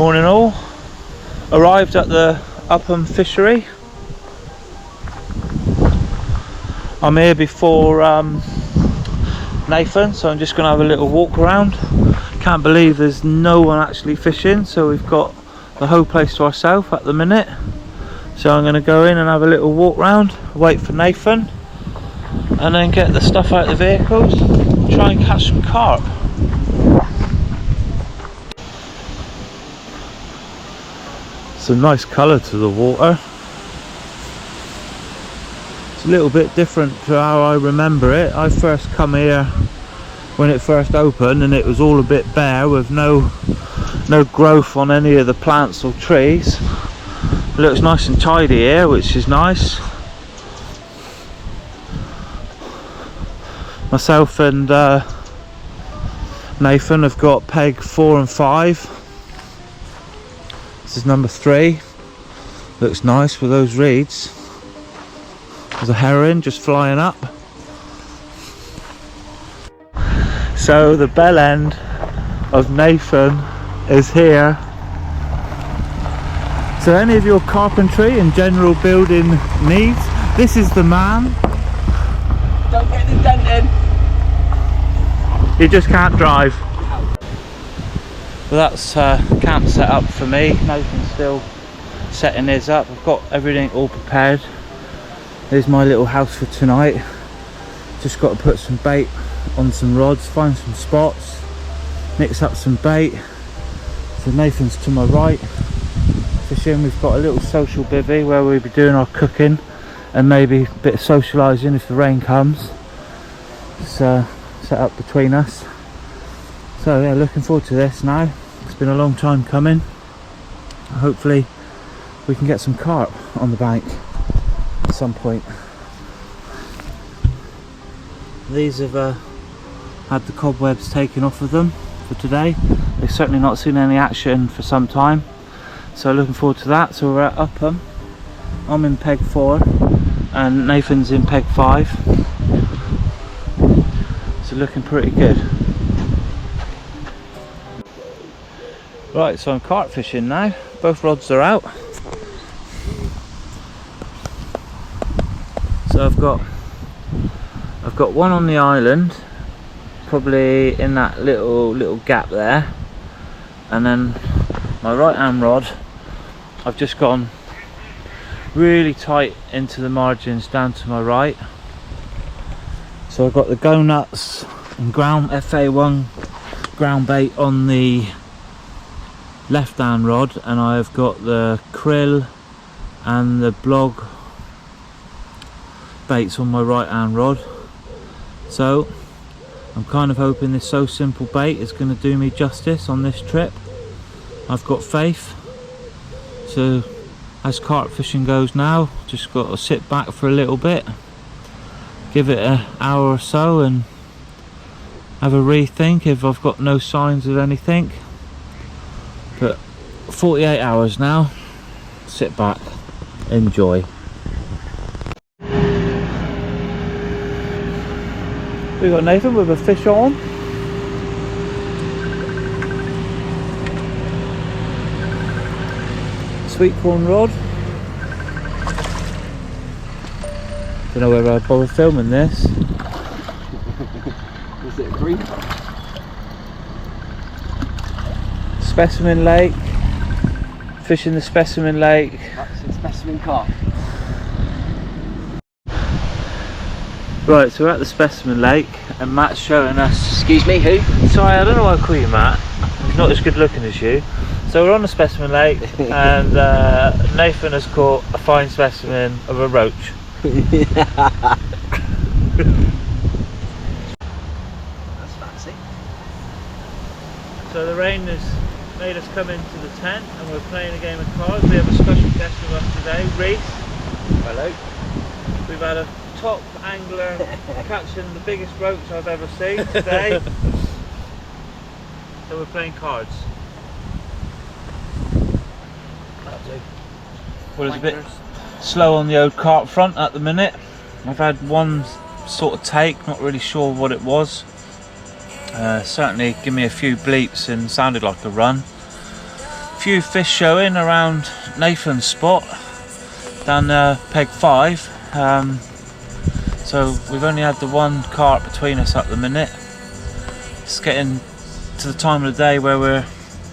Morning all. Arrived at the Upham fishery. I'm here before Nathan, so I'm just going to have a little walk around. Can't believe there's no one actually fishing, so we've got the whole place to ourselves at the minute. So I'm going to go in and have a little walk round, wait for Nathan, and then get the stuff out of the vehicles, try and catch some carp. It's a nice colour to the water. It's a little bit different to how I remember it. I first come here when it first opened and it was all a bit bare with no growth on any of the plants or trees. It looks nice and tidy here, which is nice. Myself and Nathan have got peg 4 and 5. This is number 3. Looks nice with those reeds. There's a heron just flying up. So the bell end of Nathan is here. So any of your carpentry and general building needs, this is the man. Don't get the dent in. You just can't drive. Well, that's camp set up for me. Nathan's still setting his up. I've got everything all prepared. Here's my little house for tonight. Just got to put some bait on some rods, find some spots, mix up some bait. So Nathan's to my right fishing. We've got a little social bivvy where we'll be doing our cooking and maybe a bit of socialising if the rain comes. It's set up between us. So yeah, looking forward to this now. It's been a long time coming. Hopefully we can get some carp on the bank at some point. These have had the cobwebs taken off of them for today. They've certainly not seen any action for some time, so looking forward to that. So we're at Upham. I'm in peg 4 and Nathan's in peg 5, so looking pretty good. Right, so I'm carp fishing now. Both rods are out. So I've got one on the island, probably in that little gap there, and then my right hand rod, I've just gone really tight into the margins down to my right. So I've got the Go Nuts and ground FA1 ground bait on the left hand rod, and I've got the krill and the blog baits on my right hand rod. So I'm kind of hoping this So Simple bait is going to do me justice on this trip. I've got faith. So as carp fishing goes now, just got to sit back for a little bit, give it an hour or so and have a rethink if I've got no signs of anything. But 48 hours now, sit back, enjoy. We got Nathan with a fish on. Sweet corn rod. Don't know whether I'd bother filming this. Was it a green? Specimen Lake, fishing the Specimen Lake. That's a specimen carp. Right, so we're at the Specimen Lake and Matt's showing us. Excuse me, who? Sorry, I don't know why I call you Matt. He's not as good looking as you. So we're on the Specimen Lake and Nathan has caught a fine specimen of a roach. That's fancy. So the rain has made us come into the tent and we're playing a game of cards. We have a special guest with us today, Reese. Hello. We've had a top angler catching the biggest roach I've ever seen today. So we're playing cards. Well, it's a bit slow on the old carp front at the minute. I've had one sort of take, not really sure what it was. Certainly give me a few bleeps and sounded like a run. few fish showing around Nathan's spot down peg 5. So we've only had the one carp between us at the minute. It's getting to the time of the day where we're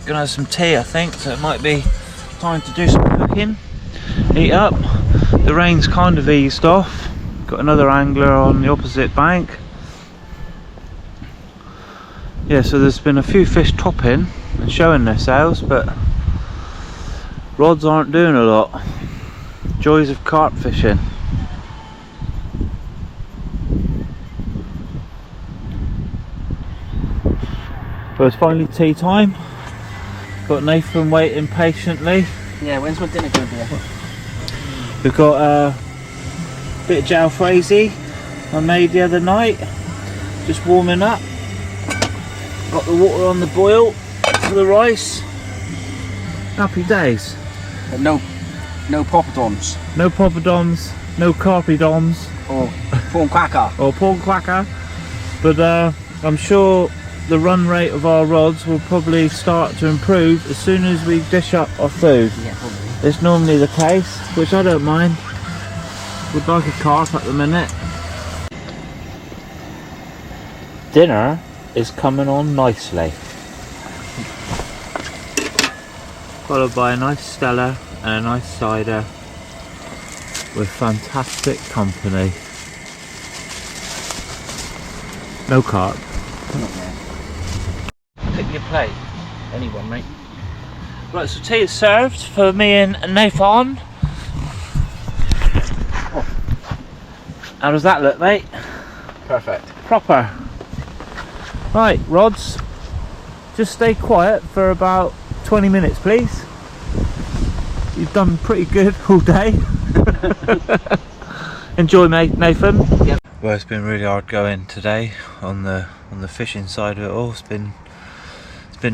gonna have some tea, I think, so it might be time to do some cooking, eat up. The rain's kind of eased off. Got another angler on the opposite bank. Yeah, so there's been a few fish topping and showing themselves, but rods aren't doing a lot. Joys of carp fishing. Well, it's finally tea time. Got Nathan waiting patiently. Yeah, when's my dinner going to be? We've got a bit of jalfrezi I made the other night. Just warming up. Got the water on the boil for the rice. Happy days. But no poppadoms. No poppadoms, no carpidoms. Or prawn cracker. Or prawn cracker. But I'm sure the run rate of our rods will probably start to improve as soon as we dish up our food. Yeah, probably. It's normally the case, which I don't mind. Would like a carp at the minute. Dinner is coming on nicely. Followed by a nice Stella and a nice cider with fantastic company. No carp. Not there. Pick your plate. Anyone, mate. Right, so tea is served for me and Nathan. Oh. How does that look, mate? Perfect. Proper. Right, rods. Just stay quiet for about 20 minutes, please. You've done pretty good all day. Enjoy, mate, Nathan. Yep. Well, it's been really hard going today on the fishing side of it all. It's been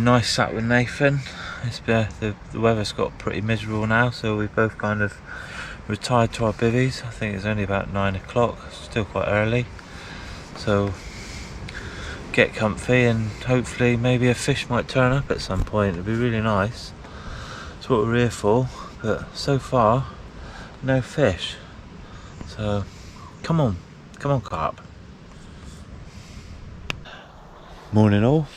nice sat with Nathan. It's been, the weather's got pretty miserable now, so we both kind of retired to our bivvies. I think it's only about 9 o'clock, still quite early. So get comfy and hopefully maybe a fish might turn up at some point. It'd be really nice. That's what we're here for, but so far no fish. So come on carp. Morning all.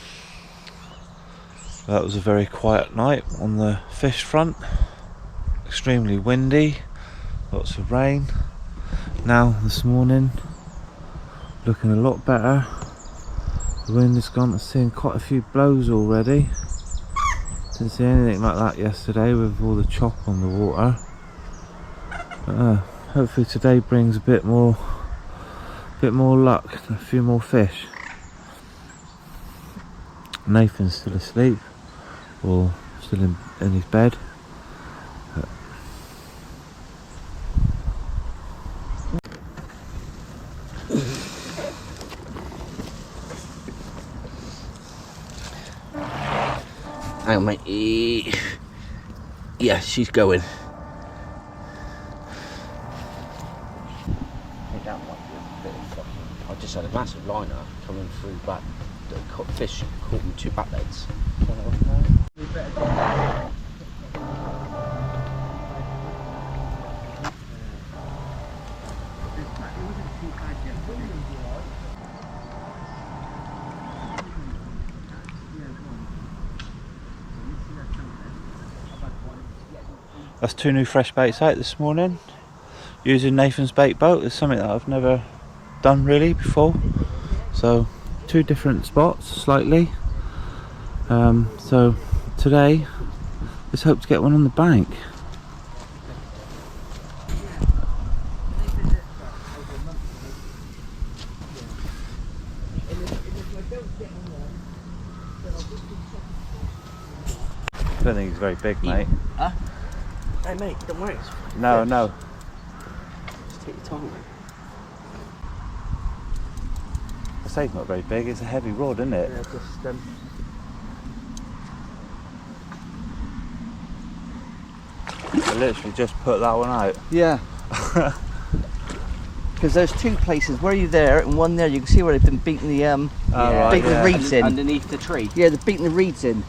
That was a very quiet night on the fish front. Extremely windy, lots of rain. Now this morning looking a lot better. The wind has gone. I'm seeing quite a few blows already. Didn't see anything like that yesterday with all the chop on the water. But, hopefully today brings a bit more luck, a few more fish. Nathan's still asleep, or still in his bed. Hang on, mate. Yeah, she's going. I think that might be a bit of fucking... I just had a massive liner coming through back. The fish caught me 2 back legs. That's 2 new fresh baits out this morning. Using Nathan's bait boat. It's something that I've never done really before. So 2 different spots slightly. So today let's hope to get one on the bank. I don't think he's very big, mate. Huh? Hey mate, don't worry. No. Just take your time, mate. I say it's not very big, it's a heavy rod, isn't it? Yeah, just I literally just put that one out. yeah. Because there's 2 places where you're there and one there. You can see where they've been beating the Right, beating the reeds in underneath the tree. Yeah, they're beating the reeds in.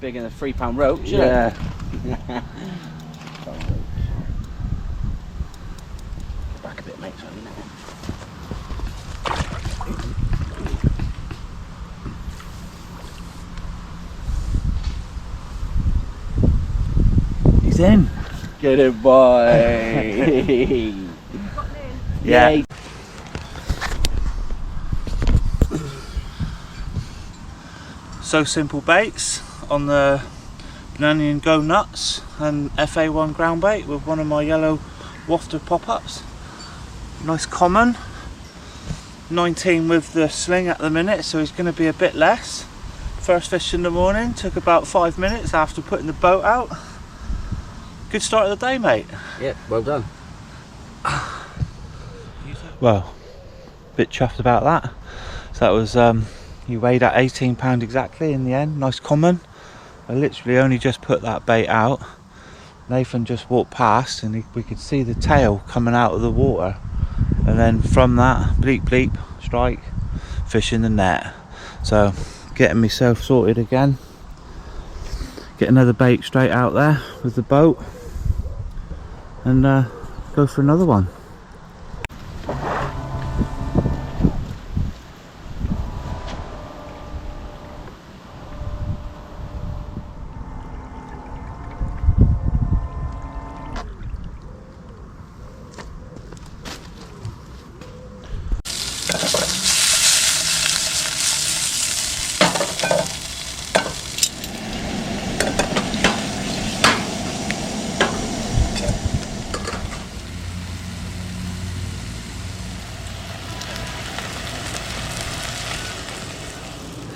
bigger than a £3 roach, isn't Yeah. it? Back a bit, mate. Sorry, He's in. get it, boy. Yeah. Yay. So Simple baits on the Banana and Go Nuts and FA1 ground bait with one of my yellow wafter pop-ups. Nice common. 19 with the sling at the minute, so he's going to be a bit less. First fish in the morning, took about 5 minutes after putting the boat out. Good start of the day, mate. Yeah, well done. Well, a bit chuffed about that. So that was, he weighed at £18 exactly in the end. Nice common. I literally only just put that bait out. Nathan just walked past and we could see the tail coming out of the water. And then from that, bleep bleep, strike, fish in the net. So getting myself sorted again. Get another bait straight out there with the boat. And go for another one.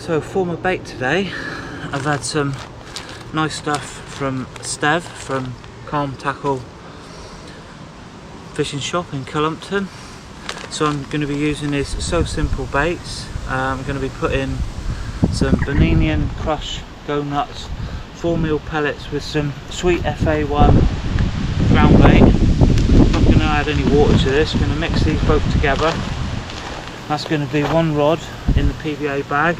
So for my bait today, I've had some nice stuff from Stev from Calm Tackle Fishing Shop in Cullumpton. So I'm going to be using his So Simple baits. I'm going to be putting some Bananian Crush Go Nuts 4mm pellets with some sweet FA1 ground bait. I'm not going to add any water to this, I'm going to mix these both together. That's going to be one rod in the PVA bag.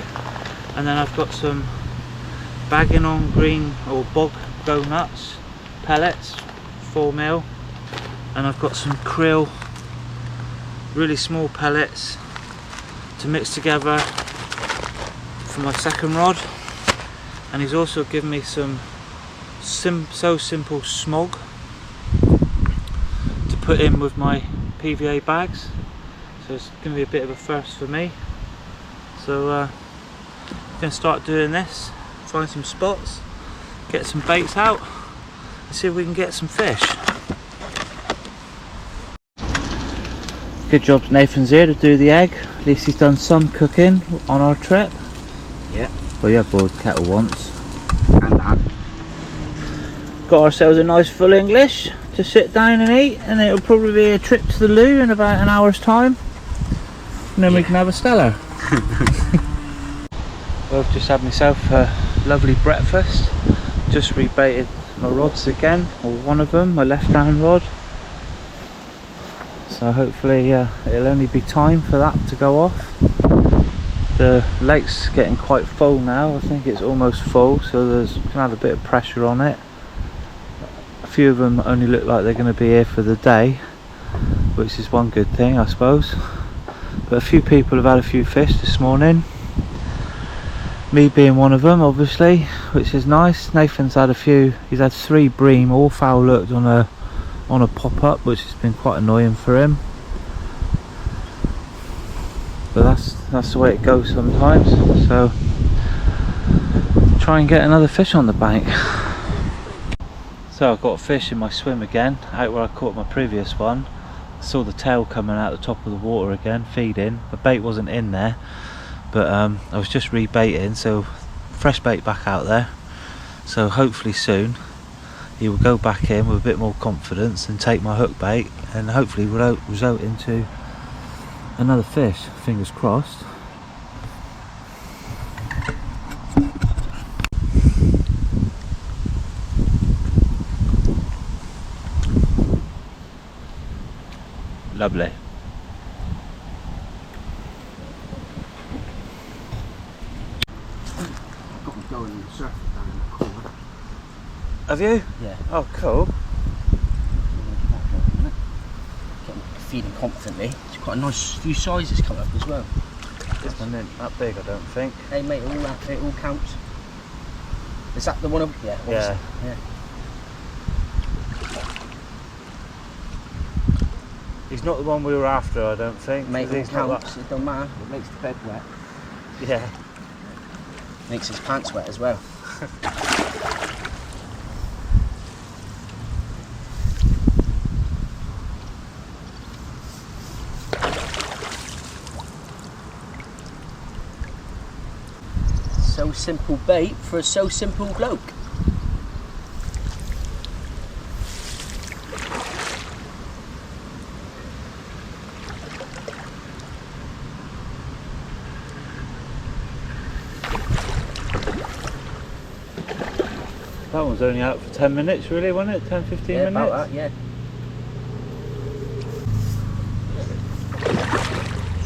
And then I've got some bagging on green or bog Go Nuts pellets, 4mm, and I've got some krill, really small pellets to mix together for my second rod. And he's also given me some So Simple smog to put in with my PVA bags. So it's going to be a bit of a first for me. So going to start doing this, find some spots, get some baits out and see if we can get some fish. Good job, Nathan's here to do the egg. At least he's done some cooking on our trip. Yeah. Well, yeah, boiled kettle once. And that. Got ourselves a nice full English to sit down and eat, and it'll probably be a trip to the loo in about an hour's time. And then we can have a Stella. Well, I've just had myself a lovely breakfast. Just rebaited my rods again, or one of them, my left hand rod. So hopefully it'll only be time for that to go off. The lake's getting quite full now. I think it's almost full, so there's going to have a bit of pressure on it. A few of them only look like they're going to be here for the day, which is one good thing, I suppose. But a few people have had a few fish this morning. Me being one of them, obviously, which is nice. Nathan's had a few. He's had 3 bream, all foul looked on a pop-up, which has been quite annoying for him. But that's the way it goes sometimes. So try and get another fish on the bank. So I've got a fish in my swim again, out where I caught my previous one. I saw the tail coming out the top of the water again, feeding. The bait wasn't in there. But I was just rebaiting, so fresh bait back out there. So hopefully soon he will go back in with a bit more confidence and take my hook bait, and hopefully result into another fish. Fingers crossed. Lovely. Got me going in the surf down in the corner. Have you? Yeah. Oh, cool. Feeding confidently. It's quite a nice few sizes come up as well. This one isn't that big, I don't think. Hey mate, it all counts. Is that the one? Yeah. Obviously. Yeah. He's not the one we were after, I don't think. Mate, it he's all not counts. It don't matter. It makes the bed wet. Yeah. Makes his pants wet as well. So simple bait for a so simple bloke. That one's only out for 10 minutes, really, wasn't it? 10, 15 Yeah, minutes? about that, yeah.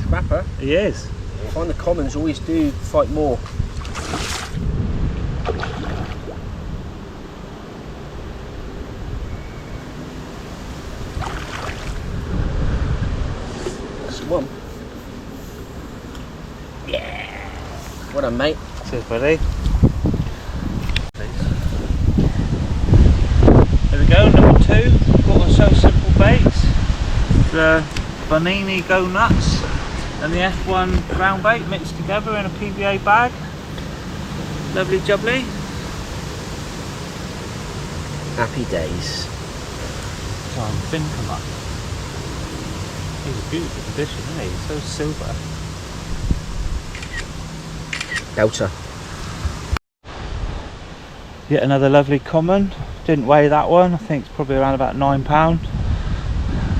Scrapper. He is. I find the commons always do fight more. That's the one. Yeah. What a mate. Cheers, buddy. There we go, number 2. Got on So Simple Baits. The Bonini Go Nuts and the F1 ground bait mixed together in a PVA bag. Lovely jubbly. Happy days. So fin come up. He's a beautiful condition, isn't he? He's so silver. Delta. Yet another lovely common. Didn't weigh that one. I think it's probably around about £9.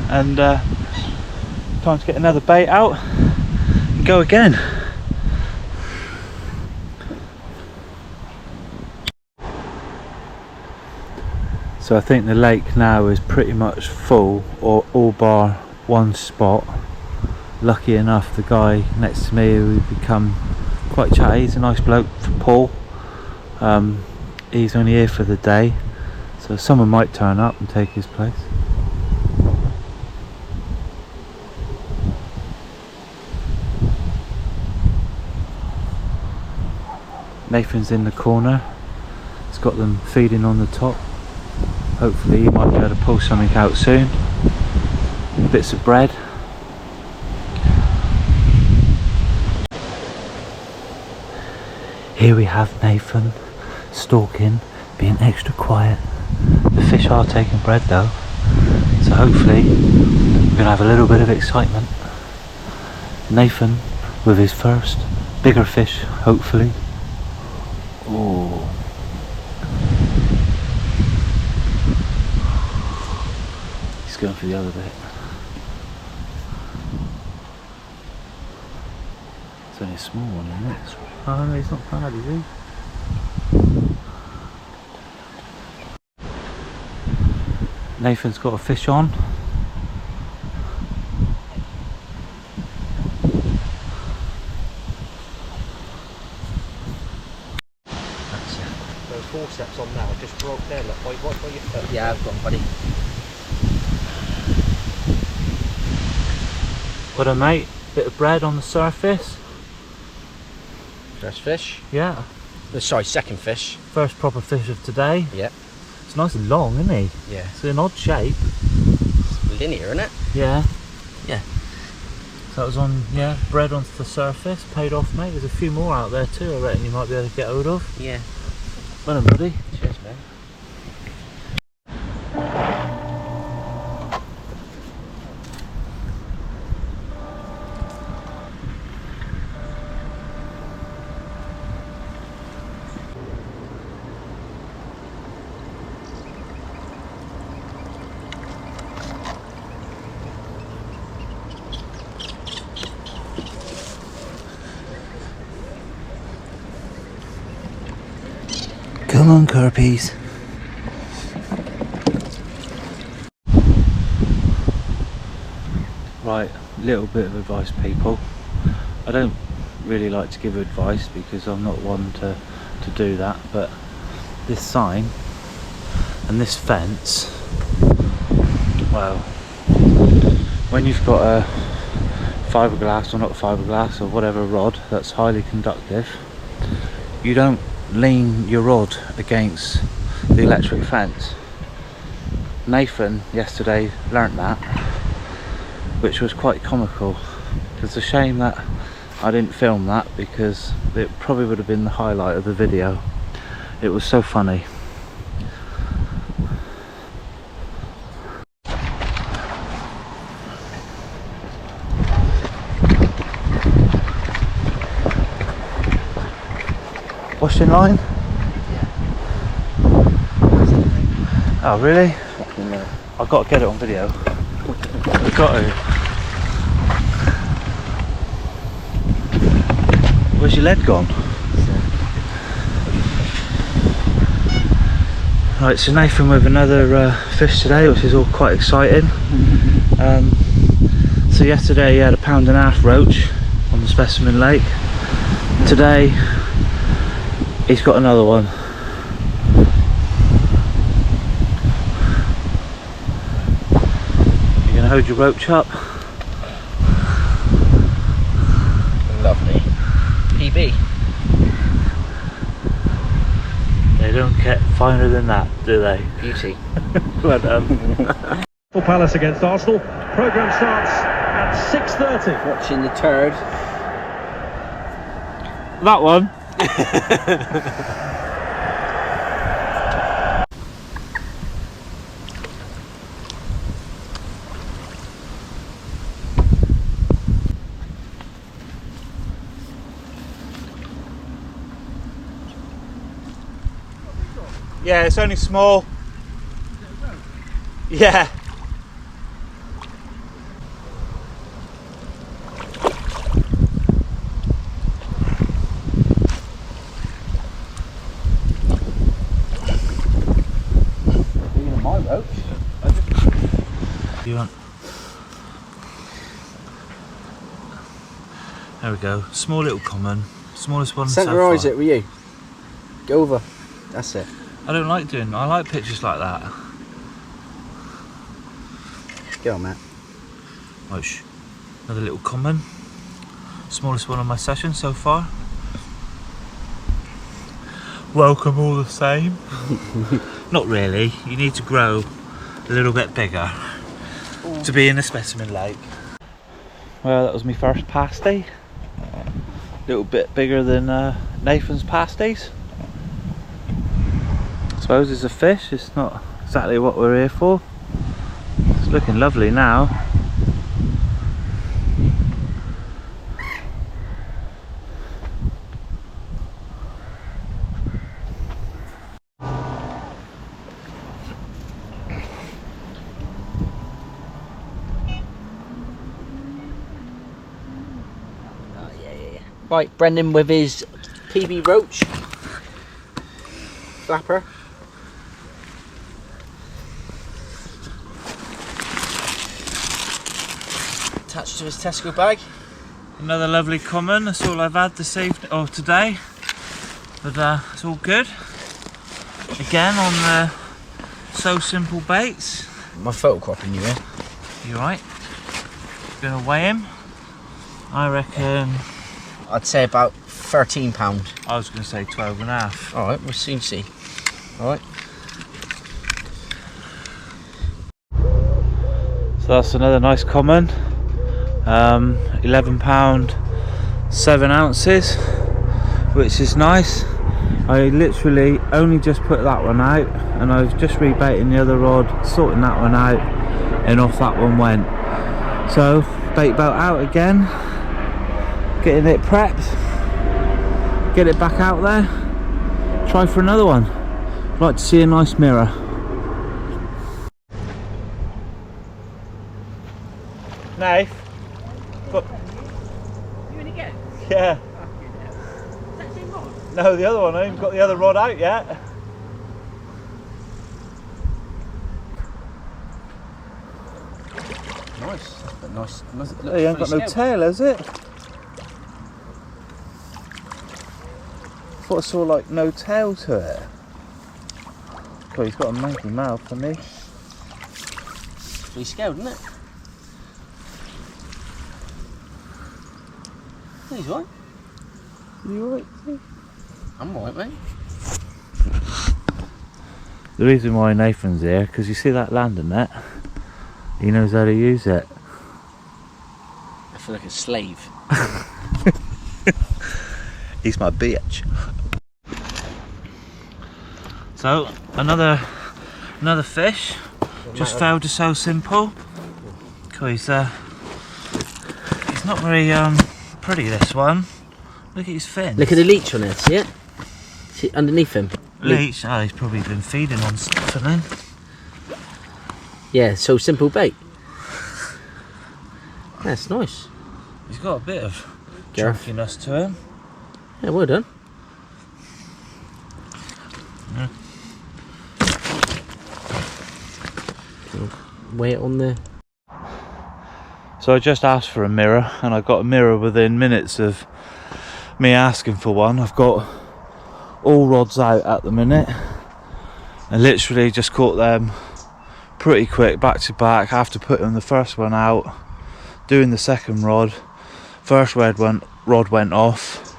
And time to get another bait out and go again. So I think the lake now is pretty much full, or all bar one spot. Lucky enough, the guy next to me, who we've become quite chatty, he's a nice bloke, Paul. He's only here for the day, so someone might turn up and take his place. Nathan's in the corner. He's got them feeding on the top. Hopefully he might be able to pull something out soon. Bits of bread. Here we have Nathan stalking, being extra quiet. The fish are taking bread though, so hopefully we're going to have a little bit of excitement. Nathan with his first bigger fish, hopefully. Oh, he's going for the other bit. It's only a small one, isn't it? Oh no, he's not bad, is he? Nathan's got a fish on. That's it. Those forceps on now just broke there. Look, wait, what your foot? Yeah, I've got one, buddy. Got a mate, bit of bread on the surface. First fish. Yeah, Sorry, second fish. first proper fish of today. Yeah. It's nice and long, isn't he? Yeah. It's an odd shape. It's linear, isn't it? Yeah. Yeah. So that was on, yeah, bread onto the surface. Paid off, mate. There's a few more out there too, I reckon you might be able to get hold of. Yeah. Well done, buddy. Cheers, man. Come on, Carpies. Right, little bit of advice, people. I don't really like to give advice because I'm not one to do that, but this sign And this fence, well, when you've got a fiberglass, or not fiberglass, or whatever rod that's highly conductive, you don't lean your rod against the electric fence. Nathan yesterday learnt that, which was quite comical. It's a shame that I didn't film that, because it probably would have been the highlight of the video. It was so funny. Washing line? Oh really? I've got to get it on video. I've got to. Where's your lead gone? Right, so Nathan with another fish today, which is all quite exciting. So yesterday he had a 1.5 pound roach on the specimen lake. Today he's got another one. You're gonna hold your roach up. Lovely. PB. They don't get finer than that, do they? Beauty. Well done. Palace against Arsenal. Programme starts at 6:30. Watching the turd. That one. Yeah, it's only small. Yeah. My roach. You want? There we go. Small little common. Smallest one so far. Centerise it with you. Go over. That's it. I don't like doing. I like pictures like that. Go on, Matt. Oh, another little common. Smallest one on my session so far. Welcome all the same. Not really. You need to grow a little bit bigger to be in a specimen lake. Well, that was my first pasty. A little bit bigger than Nathan's pasties. I suppose it's a fish. It's not exactly what we're here for. It's looking lovely now. Right, Brendan with his PB roach. Flapper. Attached to his Tesco bag. Another lovely common. That's all I've had this evening, or today. But it's all good. Again on the So Simple baits. My photocropping you here. You right? Gonna weigh him. I reckon. I'd say about £13. I was gonna say 12.5. Alright, we'll soon see. Alright. So that's another nice common. £11, 7 ounces, which is nice. I literally only just put that one out, and I was just rebaiting the other rod, sorting that one out, and off that one went. So bait boat out again, getting it prepped, get it back out there, try for another one. Like to see a nice mirror. Nath, but You gonna go? yeah. Is that the same rod? No, the other one. I haven't got the other rod out yet. Nice. But nice. Oh, you haven't got no tail, has it? Thought I saw like no tail to it. God, he's got a manky mouth for me. He's scared, isn't it? He's right. You alright? I'm right, mate. The reason why Nathan's here, because you see that landing net? He knows how to use it. I feel like a slave. He's my bitch. So another fish. Just failed to so simple. He's not very pretty, this one. Look at his fins. Look at the leech on it, see it? See it underneath him? Leech. Oh, he's probably been feeding on something then. Yeah, so simple bait. That's nice. He's got a bit of Gareth. chunkiness to him. Yeah, well done. Yeah. Weigh it on there. So I just asked for a mirror, and I got a mirror within minutes of me asking for one. I've got all rods out at the minute, and literally just caught them pretty quick, back to back, after putting the first one out, doing the second rod. First rod went off,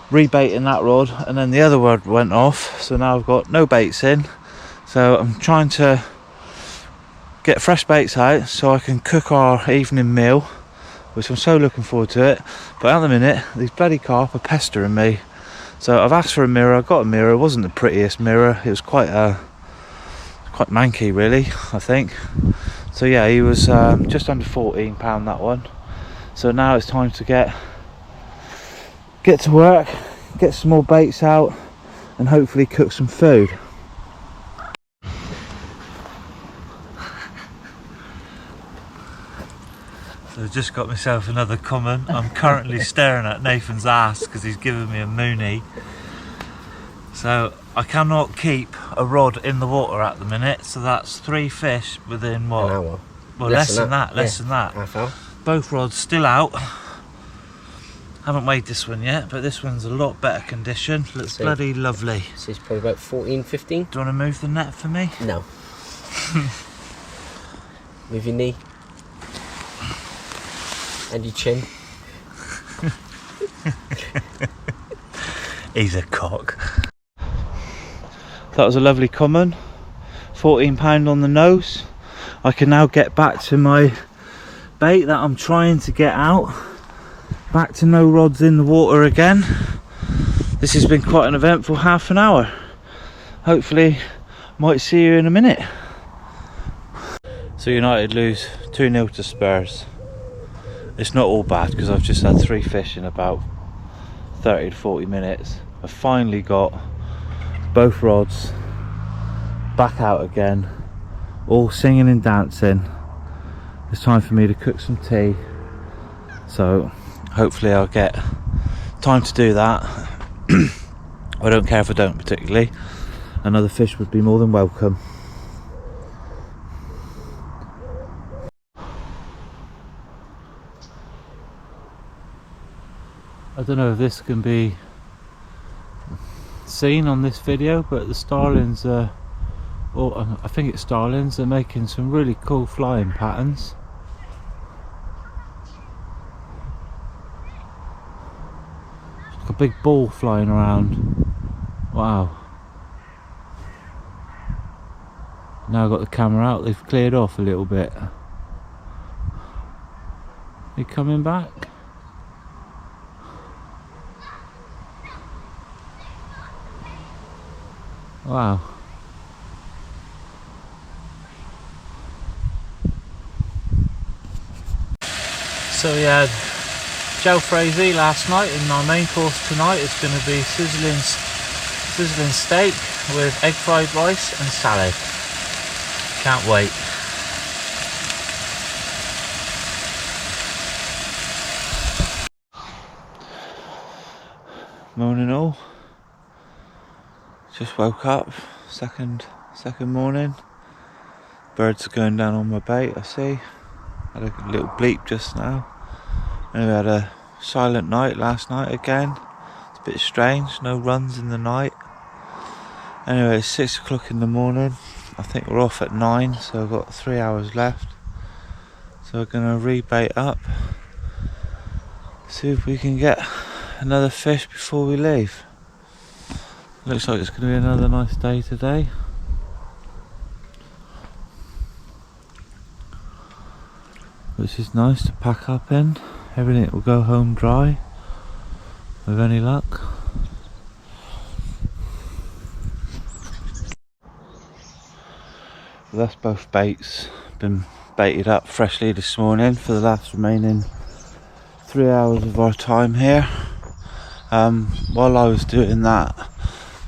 rebaiting that rod, and then the other rod went off, so now I've got no baits in. So I'm trying to get fresh baits out so I can cook our evening meal, which I'm so looking forward to it. But at the minute, these bloody carp are pestering me. So I've asked for a mirror. I got a mirror. It wasn't the prettiest mirror. It was quite manky, really, I think. So yeah, he was just under £14, that one. So now it's time to get to work, get some more baits out, and hopefully cook some food. So I've just got myself another common. I'm currently staring at Nathan's ass because he's giving me a moonie. So I cannot keep a rod in the water at the minute, so that's 3 fish within what? An hour. Well, less than that. Half hour. Both rods still out. Haven't weighed this one yet, but this one's a lot better condition. Looks bloody lovely. So it's probably about 14, 15. Do you want to move the net for me? No. Move your knee. And your chin. He's a cock. That was a lovely common. £14 on the nose. I can now get back to my bait that I'm trying to get out. Back to no rods in the water again. This has been quite an eventful half an hour. Hopefully might see you in a minute. So United lose 2-0 to Spurs. It's not all bad because I've just had 3 fish in about 30 to 40 minutes. I've finally got both rods back out again, all singing and dancing. It's time for me to cook some tea, so hopefully I'll get time to do that. I don't care if I don't particularly. Another fish would be more than welcome. I don't know if this can be seen on this video, but the starlings are, or I think it's starlings, are making some really cool flying patterns. It's like a big ball flying around. Wow. Now I've got the camera out, they've cleared off a little bit. They coming back? Wow. So we had jalfrezi last night, and our main course tonight is going to be sizzling steak with egg fried rice and salad. Can't wait. Morning all. Just woke up, second morning. Birds are going down on my bait, I see. Had a little bleep just now. And we had a silent night last night again. It's a bit strange, no runs in the night. Anyway, it's 6 o'clock in the morning. I think we're off at 9, so I've got 3 hours left. So we're going to rebait up, see if we can get another fish before we leave. Looks like it's going to be another nice day today. Which is nice to pack up in. Everything will go home dry, with any luck. That's both baits, been baited up freshly this morning for the last remaining 3 hours of our time here. While I was doing that,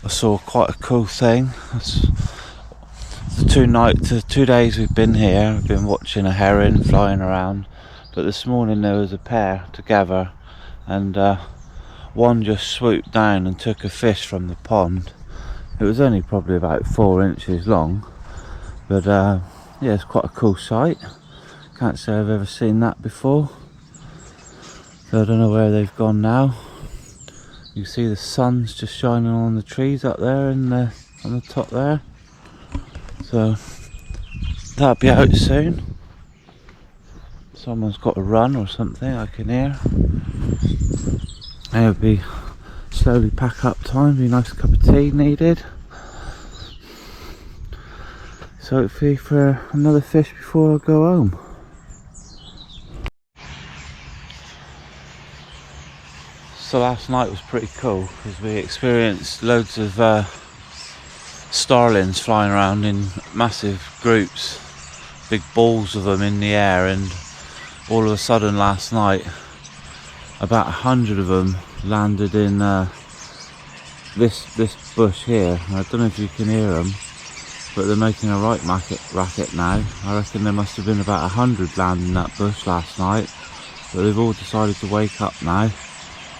I saw quite a cool thing. The 2 days we've been here, I've been watching a heron flying around, but this morning there was a pair together, and one just swooped down and took a fish from the pond. It was only probably about 4 inches long, but yeah, it's quite a cool sight. Can't say I've ever seen that before. So I don't know where they've gone now. You can see the sun's just shining on the trees up there and on the top there. So that'll be out soon. Someone's got a run or something, I can hear. It'll be slowly pack up time, be a nice cup of tea needed. So hopefully for another fish before I go home. So last night was pretty cool because we experienced loads of starlings flying around in massive groups, big balls of them in the air, and all of a sudden last night about 100 of them landed in this bush here. I don't know if you can hear them, but they're making a right racket now. I reckon there must have been about 100 landing in that bush last night, but they've all decided to wake up now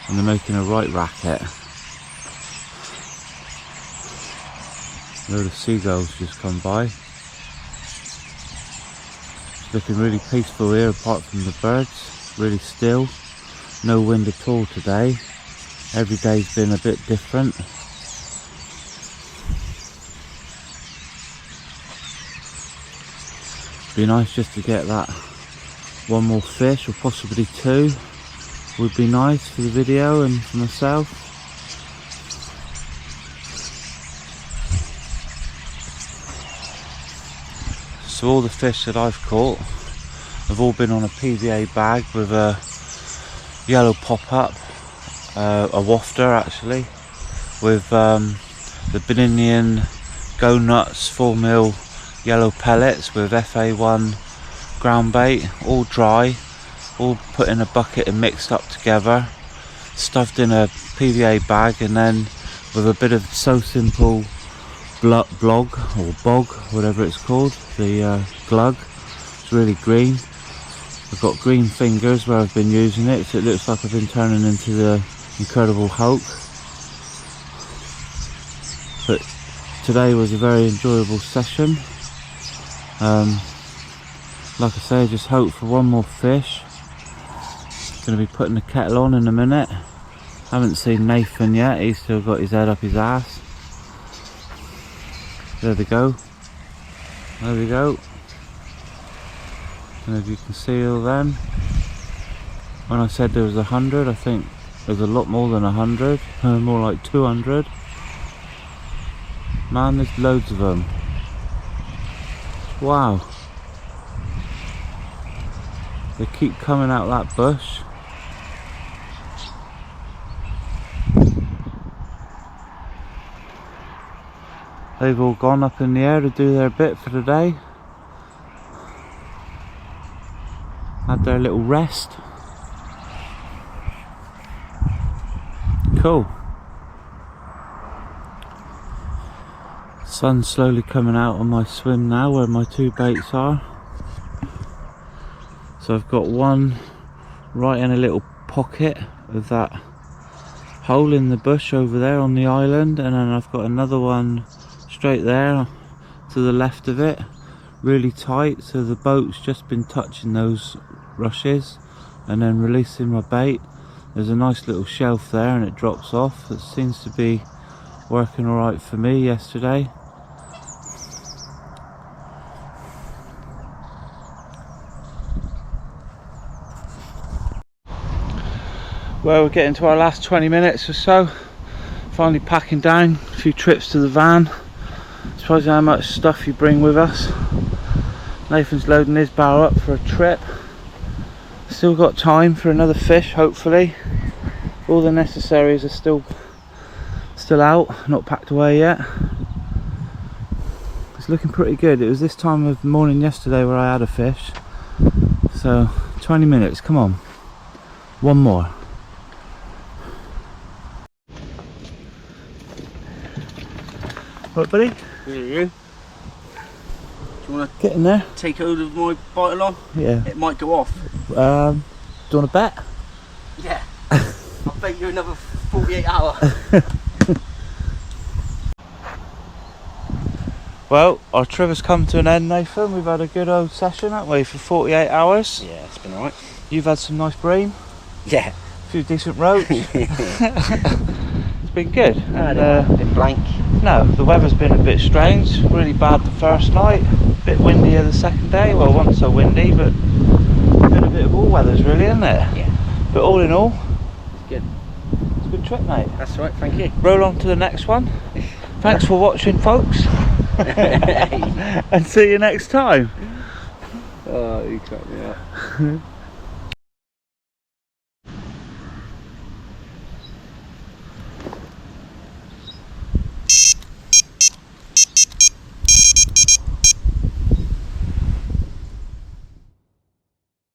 and they're making a right racket. A load of seagulls just come by. It's looking really peaceful here apart from the birds, really still. No wind at all today. Every day's been a bit different. Be nice just to get that one more fish, or possibly 2 would be nice for the video and for myself. So all the fish that I've caught have all been on a PVA bag with a yellow pop-up, a wafter actually, with the Beninian Go Nuts 4mm yellow pellets with FA1 ground bait, all dry, all put in a bucket and mixed up together, stuffed in a PVA bag, and then with a bit of So Simple blog or bog, whatever it's called, the glug. It's really green. I've got green fingers where I've been using it, so it looks like I've been turning into the Incredible Hulk. But today was a very enjoyable session. Like I say, I just hope for one more fish. Going to be putting the kettle on in a minute. Haven't seen Nathan yet, he's still got his head up his ass. There they go. There we go. And if you can see all them. When I said there was 100, I think there's a lot more than 100. More like 200. Man, there's loads of them. Wow. They keep coming out that bush. They've all gone up in the air to do their bit for the day. Had their little rest. Cool. Sun's slowly coming out on my swim now where my 2 baits are. So I've got one right in a little pocket of that hole in the bush over there on the island, and then I've got another one straight there to the left of it, really tight, so the boat's just been touching those rushes and then releasing my bait. There's a nice little shelf there and it drops off. It seems to be Working alright for me yesterday. Well, we're getting to our last 20 minutes or so. Finally packing down, a few trips to the van. Surprising how much stuff you bring with us. Nathan's loading his barrow up for a trip. Still got time for another fish, hopefully. All the necessaries are still out, not packed away yet. It's looking pretty good. It was this time of the morning yesterday where I had a fish. So 20 minutes, come on. One more. What, buddy? Here you go. Do you want to Get in there. take hold of my bite along? Yeah. It might go off. Do you want to bet? Yeah. I'll bet you another 48 hours. Well, our trip has come to an end, Nathan. We've had a good old session, haven't we, for 48 hours. Yeah, it's been alright. You've had some nice bream, Yeah. a few decent roach. It's been good. And, been blank. no, the weather's been a bit strange. Really bad the first night, a bit windier the second day. Well, wasn't so windy, but been a bit of all weathers, really, isn't it? Yeah. But all in all, It's good. it's a good trip, mate. That's right, thank you. Roll on to the next one. Thanks for watching, folks. And see you next time. Oh, you cut me out.